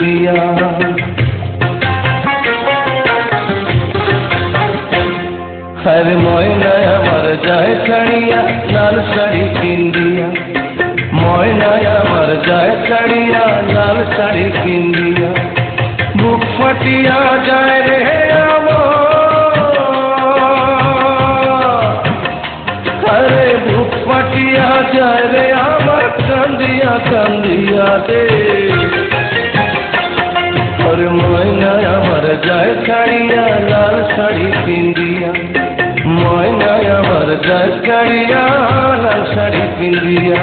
পিন্দিয়া। আরে ময়না আমার যায় ছাড়িয়া লাল শাড়ি পিন্দিয়া, ময়না আমার যায় ছাড়িয়া লাল শাড়ি পিন্দিয়া। বুক ফাটিয়া যায় রে আরে বুক ফাটিয়া যায় রে আমার কান্দিয়া কান্দিয়া রে। আরে ময়না আমার যায় ছাড়িয়া লাল শাড়ি পিন্দিয়া, ময়না আমার যায় ছাড়িয়া লাল শাড়ি পিন্দিয়া।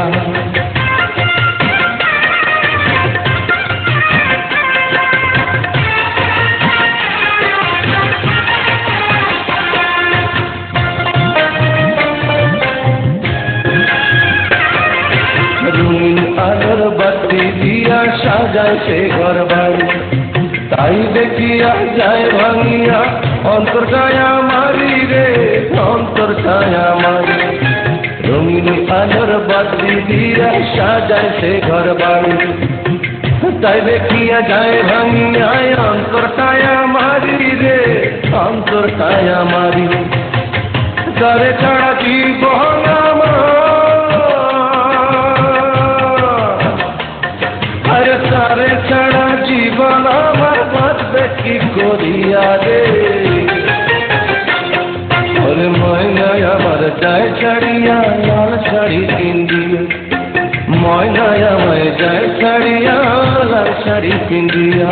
রঙিন আলোর বাতি দিয়া সাজায় সে ঘর বাড়ি, তাই দেখিয়া যায় ভাঙিয়া অন্তর ছায়া মারি রে অন্তর ছায়া মারি। রঙিন আলোর বাতি দিয়া সাজায় সে ঘর বাড়ি, তাই দেখিয়া যায় ভাঙিয়া অন্তর ছায়া মারি রে অন্তর ছায়া মারি। তারে ছাড়া জীবন আরে তারে ছাড়া জীবন আমার বাঁচবে কি করিয়া রে। ওরে ময়না আমার যায় ছাড়িয়া লাল শাড়ি পিন্দিয়া, ময়না আমায় যায় ছাড়িয়া লাল শাড়ি পিন্দিয়া।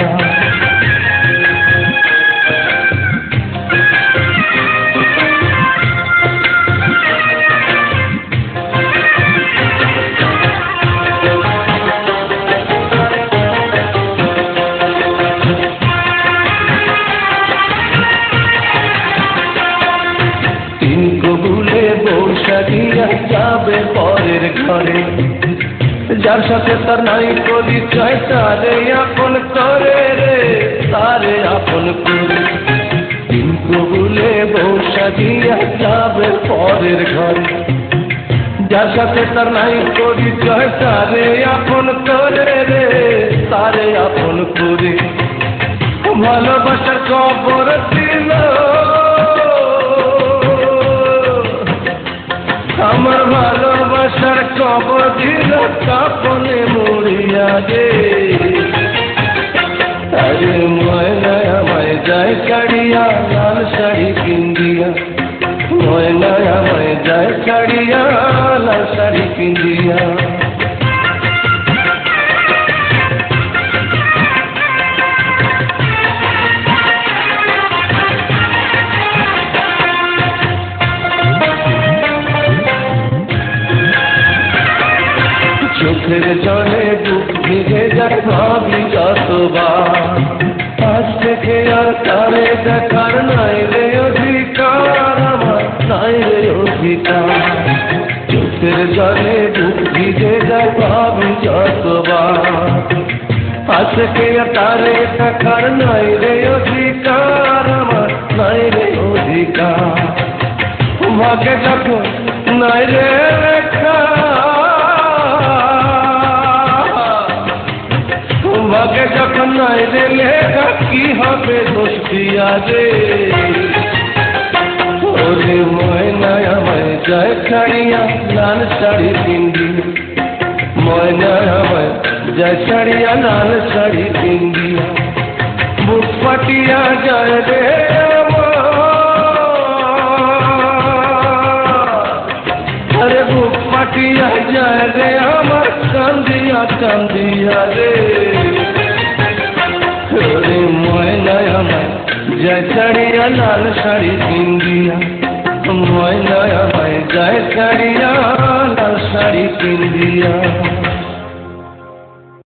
কবুলে বৌসা দিয়া যাবে পরের ঘরে, যার সাথে তার নাই পরিচয় তারে আপন করে রে তারে আপন করে। কবুলে বৌসা দিয়া যাবে পরের ঘরে, যার সাথে তার নাই পরিচয় তারে আপন করে রে তারে আপন করে। ভালোবাসার কবর দিল আমার ভালোবাসার কবর দিল কাপনে মরিয়া গে। আরে ময়না আমায় যায় ছাড়িয়া লাল শাড়ি পিন্দিয়া, ময়না আমায় যায় ছাড়িয়া লাল শাড়ি পিন্দিয়া। চোখের জলে বুক ভিজে যায় ভাবি যতবার, আজ থেকে আর তারে দেখার নাই রে অধিকার আমার নাই রে অধিকার। চোখের জলে বুক ভিজে যায় ভাবি যতবার, আজ থেকে আর তারে দেখার নাই রে অধিকার আমার নাই রে অধিকার। ভাগে যখন নাই রে লেখা ভাগে যখন নাই রে লেখা কি হবে দোষ দিয়া রে। ওরে ময়না আমায় যায় ছাড়িয়া লাল শাড়ি পিন্দিয়া, ময়না আমায় যায় ছাড়িয়া লাল শাড়ি পিন্দিয়া। বুক ফাটিয়া যায় রে আরে বুক ফাটিয়া যায় রে আমার কান্দিয়া কান্দিয়া রে। ওরে ময়না আমায় যায় ছাড়িয়া লাল শাড়ি পিন্দিয়া, ময়না আমায় যায় ছাড়িয়া লাল শাড়ি পিন্দিয়া।